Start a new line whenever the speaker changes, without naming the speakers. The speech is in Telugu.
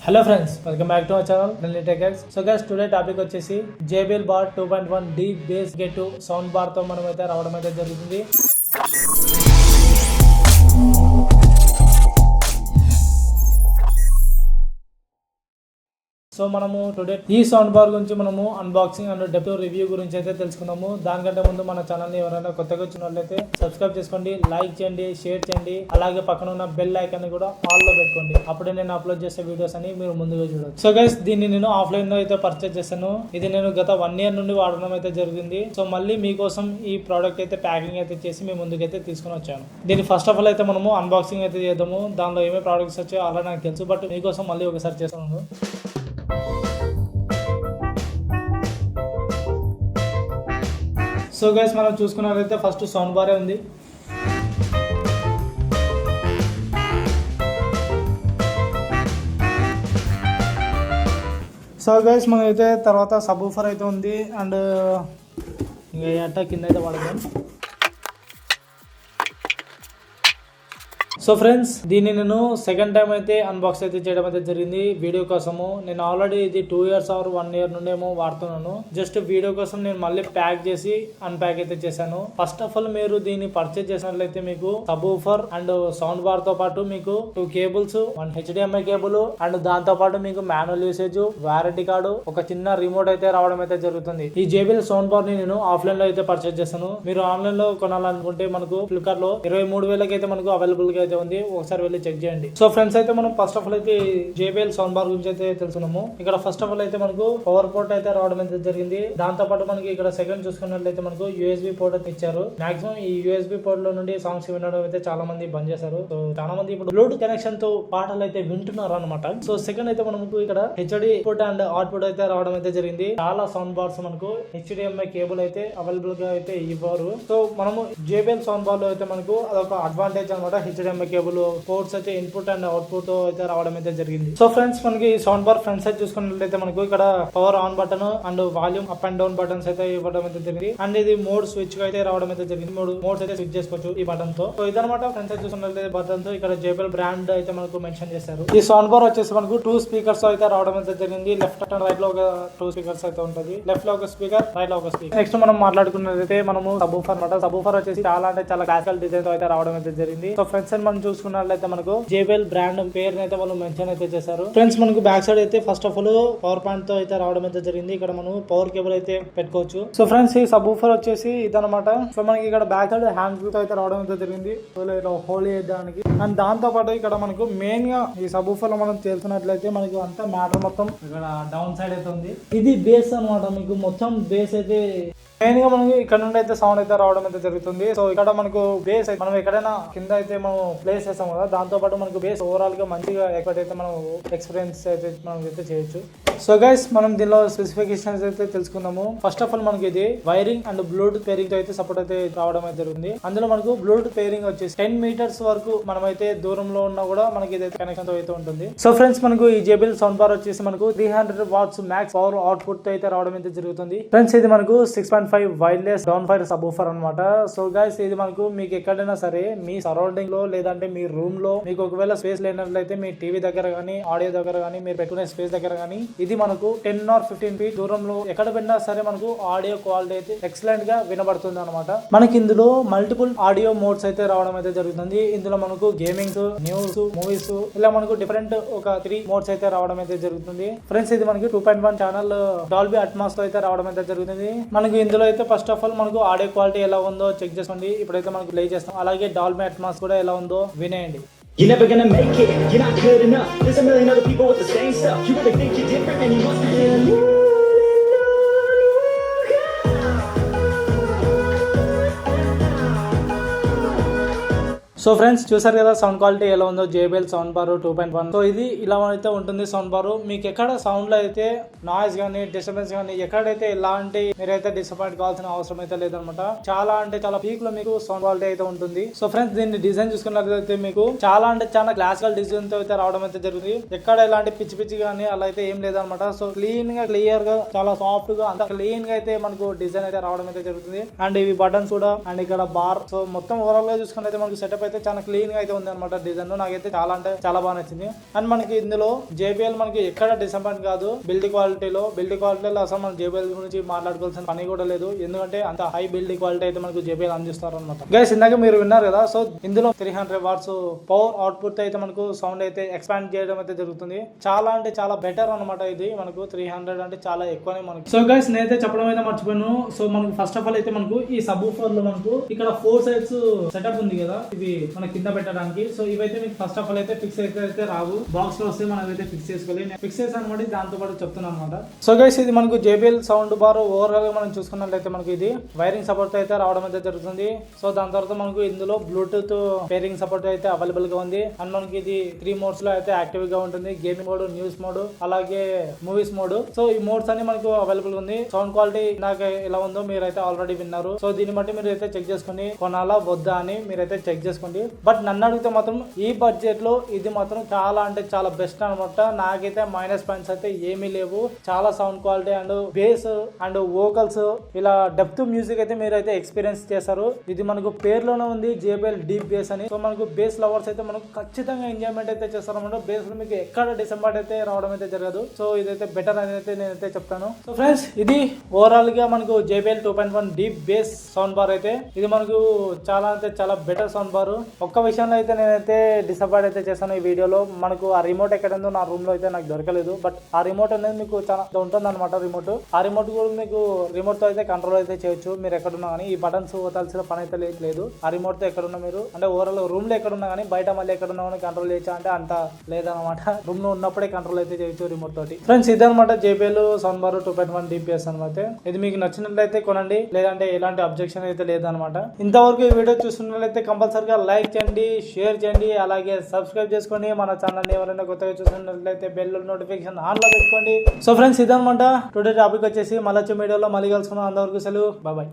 Hello friends, welcome back to our channel Delhi techs. So guys, today topic వచ్చేసి JBL bar 2.1 D bass get sound bar తో మనం అయితే రావడం అయితే జరుగుతుంది. సో మనము టుడే ఈ సౌండ్ బార్ గురించి మనము అన్బాక్సింగ్ అండ్ డెప్త్ రివ్యూ గురించి అయితే తెలుసుకుందాము. దానికంటే ముందు మన ఛానల్ ని ఎవరైనా కొత్తగా వచ్చినట్లయితే సబ్స్క్రైబ్ చేసుకోండి, లైక్ చేయండి, షేర్ చేయండి. అలాగే పక్కన ఉన్న బెల్ ఐకాన్ ని కూడా ఆల్ లో పెట్టుకోండి. అప్పుడే నేను అప్లోడ్ చేసే వీడియోస్ అని మీరు ముందుగా చూడొచ్చు. సో గైస్, దీన్ని నేను ఆఫ్లైన్ లో అయితే పర్చేస్ చేశాను. ఇది నేను గత 1 year నుండి వాడడం అయితే జరిగింది. సో మళ్ళీ మీకోసం ఈ ప్రోడక్ట్ అయితే ప్యాకింగ్ అయితే చేసి మీ ముందుకైతే తీసుకుని వచ్చాను. దీన్ని ఫస్ట్ ఆఫ్ ఆల్ అయితే మనము అన్బాక్సింగ్ అయితే చేద్దాము. దానిలో ఏమేమి ప్రోడక్ట్స్ వచ్చాయో అలా నాకు తెలుసు, బట్ మీకోసం మళ్ళీ ఒకసారి చేస్తాను. సో గైస్, మనం చూసుకున్నట్లయితే ఫస్ట్ సౌండ్ బారే ఉంది. సో గైస్, మనమైతే తర్వాత సబ్ ఊఫర్ అయితే ఉంది. అండ్ ఇంకా అట్ట కింద అయితే వాడదాం. సో ఫ్రెండ్స్, దీన్ని నేను సెకండ్ టైం అయితే అన్బాక్స్ అయితే చేయడం అయితే జరిగింది వీడియో కోసము. నేను ఆల్రెడీ ఇది 2 years or 1 year నుండి ఏమో వాడుతున్నాను. జస్ట్ వీడియో కోసం నేను మళ్ళీ ప్యాక్ చేసి అన్ప్యాక్ అయితే చేశాను. ఫస్ట్ ఆఫ్ ఆల్ మీరు దీన్ని పర్చేజ్ చేసినట్లయితే మీకు sub woofer and sound bar తో పాటు మీకు 2 cables, 1 HDMI కేబుల్ అండ్ దాంతో పాటు మీకు మాన్యువల్ యూసేజ్, వారంటీ కార్డు, ఒక చిన్న రిమోట్ అయితే రావడం అయితే జరుగుతుంది. ఈ JBL సౌండ్ బార్ ని నేను ఆఫ్లైన్ లో అయితే పర్చేజ్ చేశాను. మీరు ఆన్లైన్ లో కొనాలనుకుంటే మనకు ఫ్లిప్కార్ట్ లో 23,000 అయితే మనకు అవైలబుల్ గా అయితే ఉంది. ఒకసారి వెళ్ళి చెక్ చేయండి. సో ఫ్రెండ్స్, అయితే మనం ఫస్ట్ ఆఫ్ ఆల్ అయితే JBL సౌండ్ బార్ గురించి అయితే తెలుసుకున్నాము. ఇక్కడ ఫస్ట్ ఆఫ్ ఆల్ అయితే మనకు పవర్ పోర్ట్ అయితే రావడం అయితే జరిగింది. దాంతో పాటు మనకి ఇక్కడ సెకండ్ చూసుకున్నట్లయితే మనకు USB పోర్ట్ అయితే ఇచ్చారు. మాక్సిమం ఈ USB పోర్ట్ లో నుండి సాంగ్స్ వినడం అయితే చాలా మంది బంద్ చేశారు. సో చాలా మంది ఇప్పుడు బ్లూటూత్ కనెక్షన్ తో పాటలు అయితే వింటున్నారు అనమాట. సో సెకండ్ అయితే మనకు ఇక్కడ HD ఇన్పుట్ అండ్ అవుట్పుట్ అయితే రావడం అయితే జరిగింది. చాలా సౌండ్ బార్స్ మనకు HDMI కేబుల్ అయితే అవైలబుల్ గా అయితే ఇవ్వరు. సో మనము JBL సౌండ్ బార్ లో అయితే మనకు అదొక అడ్వాంటేజ్ అనమాట. HDMI కేబుల్ పోర్ట్స్ అయితే ఇన్పుట్ అండ్ అవుట్పుట్ అయితే రావడం అయితే జరిగింది. సో ఫ్రెండ్స్, మనకి సౌండ్ బార్ ఫ్రంట్ సైడ్ చూసుకున్నట్లయితే మనకు ఇక్కడ power on button and volume up and down buttons అయితే ఇవ్వడం అయితే జరిగింది. అండ్ ఇది మోడ్ స్విచ్ అయితే రావడం అయితే జరిగింది. 3 మోడ్స్ అయితే స్విచ్ చేసుకోవచ్చు ఈ బటన్ తో. సో ఇదనమాట ఫ్రంట్ సైడ్ చూసుకున్నట్లయితే బటన్ తో ఇక్కడ JBL బ్రాండ్ అయితే మనకు మెన్షన్ చేశారు. ఈ సౌండ్ బార్ వచ్చేసి మనకు 2 స్పీకర్స్ అయితే రావడం అయితే జరిగింది. లెఫ్ట్ అండ్ రైట్ లో ఒక 2 స్పీకర్స్ అయితే ఉంటుంది. లెఫ్ట్ లో ఒక స్పీకర్, రైట్ లో ఒక స్పీకర్. నెక్స్ట్ మనం మాట్లాడుకున్నట్లయితే మనము సబ్ ఊఫర్ అనమాట. సబ్ ఊఫర్ వచ్చేసి చాలా అంటే చాలా క్లాసికల్ డిజైన్ తో అయితే రావడం అయితే జరిగింది. సో ఫ్రంట్ సైడ్ మనం చూసుకున్నట్లయితే మనకు JBL బ్రాండ్ పేరు అయితే వాళ్ళు మెన్షన్ అయితే చేశారు. ఫ్రెండ్స్, మనకు బ్యాక్ సైడ్ అయితే first of all power point తో అయితే రావడం అయితే జరిగింది. ఇక్కడ మనం పవర్ కేబుల్ అయితే పెట్టుకోవచ్చు. సో ఫ్రెండ్స్, ఈ సబ్ ఊఫర్ వచ్చేసి ఇదనమాట. సో మనకి ఇక్కడ బ్యాక్ సైడ్ హ్యాండ్ తో అయితే రావడం అయితే జరిగింది హోల్డ్ చేయడానికి. అండ్ దాంతో పాటు ఇక్కడ మనకు మెయిన్ గా ఈ సబ్ ఊఫర్ లో మనం తెలుసుకున్నట్లయితే మనకు అంతా మ్యాటర్ మొత్తం ఇక్కడ డౌన్ సైడ్ అయితే ఉంది. ఇది బేస్ అనమాట. మీకు మొత్తం బేస్ అయితే మెయిన్ గా మనకి ఇక్కడ నుండి అయితే సౌండ్ అయితే రావడం అయితే జరుగుతుంది. సో ఇక్కడ మనకు బేస్ మనం ఎక్కడైనా కింద అయితే మనం ప్లేస్ చేస్తాం కదా, దాంతో పాటు మనకు బేస్ ఓవరాల్ గా మంచిగా ఎక్కడైతే మనం ఎక్స్పీరియన్స్ అయితే మనం అయితే చేయొచ్చు. సో గైస్, మనం దీనిలో స్పెసిఫికేషన్స్ అయితే తెలుసుకుందాము. ఫస్ట్ ఆఫ్ ఆల్ మనకి ఇది వైరింగ్ అండ్ బ్లూటూత్ పేరింగ్ తో అయితే సపోర్ట్ అయితే రావడం అయితే జరుగుతుంది. అందులో మనకు బ్లూటూత్ పేరింగ్ వచ్చేసి 10 meters వరకు మనమైతే దూరంలో ఉన్నా కూడా మనకి ఇదైతే కనెక్షన్ తో అయితే ఉంటుంది. సో ఫ్రెండ్స్, మనకు ఈ JBL సౌండ్ బార్ వచ్చేసి మనకు 300 watts మ్యాక్స్ పవర్ అవుట్పుట్ తో అయితే రావడం అయితే జరుగుతుంది. ఫ్రెండ్స్, ఇది మనకు 6.5 wireless down fire sub woofer అనమాట. సో గైస్, ఇది మనకు మీకు ఎక్కడైనా సరే మీ సరౌండింగ్ లో లేదంటే మీ రూమ్ లో మీకు ఒకవేళ స్పేస్ లేనట్లయితే మీ టీవీ దగ్గర కానీ ఆడియో దగ్గర కానీ మీరు పెట్టుకునే స్పేస్ దగ్గర కానీ ఇది మనకు 10 or 15 feet దూరంలో ఎక్కడ పెట్టినా సరే మనకు ఆడియో క్వాలిటీ అయితే ఎక్సలెంట్ గా వినబడుతుంది అనమాట. మనకి ఇందులో మల్టిపుల్ ఆడియో మోడ్స్ అయితే రావడం అయితే జరుగుతుంది. ఇందులో మనకు గేమింగ్, న్యూస్, మూవీస్ ఇలా మనకు డిఫరెంట్ ఒక 3 మోడ్స్ అయితే రావడం అయితే జరుగుతుంది. ఫ్రెండ్స్, ఇది మనకి 2.1 ఛానల్ డాల్బీ అట్మాస్ తో అయితే రావడం అయితే జరుగుతుంది. మనకి ఇందులో అయితే ఫస్ట్ ఆఫ్ ఆల్ మనకు ఆడియో క్వాలిటీ ఎలా ఉందో చెక్ చేసుకోండి. ఇప్పుడైతే మనకు ప్లే చేస్తాం. అలాగే డాల్బీ అట్మాస్ కూడా ఎలా ఉందో వినేయండి.
You're never gonna make it, you're not good enough. There's a million other people with the same stuff. You really think you're different and you must be
so friends, చూసారు కదా సౌండ్ క్వాలిటీ ఎలా ఉందో JBL సౌండ్ బార్ 2.1. సో ఇది ఇలా అయితే ఉంటుంది సౌండ్ బార్. మీకు ఎక్కడ సౌండ్ లో అయితే నాయిస్ గానీ డిస్టర్బెన్స్ గానీ ఎక్కడైతే ఎలాంటి మీరైతే డిసప్పాయింట్ కావాల్సిన అవసరం అయితే లేదనమాట. చాలా అంటే చాలా పీక్ లో మీకు సౌండ్ క్వాలిటీ అయితే ఉంటుంది. సో ఫ్రెండ్స్, దీన్ని డిజైన్ చూసుకున్నట్లయితే మీకు చాలా అంటే చాలా క్లాసికల్ డిజైన్ తో అయితే రావడం అయితే జరుగుతుంది. ఎక్కడ ఎలాంటి పిచ్చి పిచ్చి గానీ అలా అయితే ఏం లేదనమాట. సో క్లీన్ గా క్లియర్ గా చాలా సాఫ్ట్ గా అంత క్లీన్ గా అయితే మనకు డిజైన్ అయితే రావడం అయితే జరుగుతుంది. అండ్ ఇవి బటన్స్ కూడా అండ్ ఇక్కడ బార్. సో మొత్తం ఓవరాల్ గా చూసుకున్నట్లయితే మనకు సెటప్ అయితే అయితే చాలా క్లీన్ గా అయితే ఉంది అనమాట డిజైన్. నాకైతే చాలా అంటే చాలా బాగా నచ్చింది. అండ్ మనకి ఇందులో JBL మనకి ఎక్కడ డిసప్పాయింట్ కాదు. బిల్డ్ క్వాలిటీలో అసలు మనం JBL గురించి మాట్లాడుకోవాల్సిన పని కూడా లేదు, ఎందుకంటే అంత హై బిల్డ్ క్వాలిటీ అయితే మనకు JBL అందిస్తారు అనమాట. గైస్ ఇందాక మీరు విన్నారు కదా, సో ఇందులో 300 వాట్స్ పవర్ అవుట్పుట్ అయితే మనకు సౌండ్ అయితే ఎక్స్పాండ్ చేయడం అయితే జరుగుతుంది. చాలా అంటే చాలా బెటర్ అనమాట. ఇది మనకు 300 అంటే చాలా ఎక్కువనే మనకు. సో గైస్ నేనైతే చెప్పడం అయితే మర్చిపోయాను. సో మనకు ఫస్ట్ ఆఫ్ ఆల్ అయితే మనకు ఈ సబ్ ఊఫర్ లో మనకు ఇక్కడ 4 సైడ్స్ సెటప్ ఉంది కదా, ఇవి మన కింద పెట్టడానికి. సో ఇవైతే మీకు ఫస్ట్ ఆఫ్ ఆల్ అయితే ఫిక్స్ అయితే రావు, బాక్స్ లో వస్తే మనం అయితే ఫిక్స్ చేసుకోవాలి. నేను ఫిక్స్ చేసాను అనమాట, దాంతో పాటు చెప్తున్నాను అనమాట. సో గైస్ ఇది మనకు JBL సౌండ్ బార్ ఓవరాల్ గా మనం చూసుకున్నట్లయితే మనకు ఇది వైరింగ్ సపోర్ట్ అయితే రావడం అయితే జరుగుతుంది. సో దాని తర్వాత మనకు ఇందులో బ్లూటూత్ పేరింగ్ సపోర్ట్ అయితే అవైలబుల్ గా ఉంది. అండ్ మనకి ఇది 3 మోడ్స్ లో అయితే యాక్టివ్ గా ఉంటుంది. గేమింగ్ మోడ్, న్యూస్ మోడ్, అలాగే మూవీస్ మోడ్. సో ఈ మోడ్స్ అన్ని మనకు అవైలబుల్ ఉంది. సౌండ్ క్వాలిటీ నాకు ఎలా ఉందో మీరైతే ఆల్రెడీ విన్నారు. సో దీన్ని బట్టి మీరు అయితే చెక్ చేసుకుని కొనాలా వద్దా అని మీరైతే చెక్ చేసుకోండి. బట్ నన్ను అడిగితే మాత్రం ఈ బడ్జెట్ లో ఇది మాత్రం చాలా అంటే చాలా బెస్ట్ అనమాట. నాకైతే మైనస్ పాయింట్స్ అయితే ఏమీ లేవు. చాలా sound quality and base and vocals ఇలా డెప్త్ మ్యూజిక్ అయితే మీరైతే ఎక్స్పీరియన్స్ చేస్తారు. ఇది మనకు పేరులోనే ఉంది JBL డీప్ బేస్ అని. సో మనకు బేస్ లవర్స్ అయితే మనకు ఖచ్చితంగా ఎంజాయ్మెంట్ అయితే చేస్తారన్నమాట. బేస్ లో మీకు ఎక్కడ డిసప్పాయింట్ అయితే రావడం అయితే జరగదు. సో ఇదైతే బెటర్ అని అయితే నేనైతే చెప్తాను. సో ఫ్రెండ్స్ ఇది ఓవరాల్ గా మనకు JBL 2.1 deep base sound bar అయితే ఇది మనకు చాలా అంటే చాలా బెటర్ సౌండ్ బార్. ఒక్క విషయంలో అయితే నేనైతే డిసప్పాయింట్ అయితే చేస్తాను ఈ వీడియోలో. మనకు ఆ రిమోట్ ఎక్కడ ఉందో నా రూమ్ లో అయితే నాకు దొరకలేదు. బట్ ఆ రిమోట్ అనేది మీకు చాలా ఉంటుంది అనమాట. ఆ రిమోట్ కూడా మీకు రిమోట్ తో అయితే కంట్రోల్ అయితే చేయొచ్చు మీరు ఎక్కడున్నా కానీ. ఈ బటన్స్ వదలాల్సిన పని అయితే లేదు. ఆ రిమోట్ తో ఎక్కడున్నా మీరు అంటే ఓవరాల్ రూమ్ లో ఎక్కడున్నా కానీ, బయట మళ్ళీ ఎక్కడున్నా కానీ కంట్రోల్ చేయొచ్చు అంటే అంత లేదనమాట. రూమ్ లో ఉన్నప్పుడే కంట్రోల్ అయితే చేయొచ్చు రిమోట్ తోటి. ఫ్రెండ్స్ ఇదనమాట JBL సౌండ్ బార్ 2.1 DPS అనమాట. ఇది మీకు నచ్చినట్లయితే కొనండి, లేదంటే ఎలాంటి అబ్జెక్షన్ అయితే లేదనమాట. ఇంతవరకు ఈ వీడియో చూస్తున్నట్లయితే కంపల్సరీగా లైక్ చేయండి, షేర్ చేయండి, అలాగే సబ్స్క్రైబ్ చేసుకోండి. మన ఛానల్ ఎవరైనా కొత్తగా చూస్తున్నట్లయితే బెల్ నోటిఫికేషన్ ఆన్ లో పెట్టుకోండి. సో ఫ్రెండ్స్ ఇదనమాట టుడే టాపిక్ వచ్చేసి. మళ్ళీ వచ్చే వీడియోలో మళ్ళీ కలుసుకున్నాం. అంతవరకు సెలవు, బాయ్.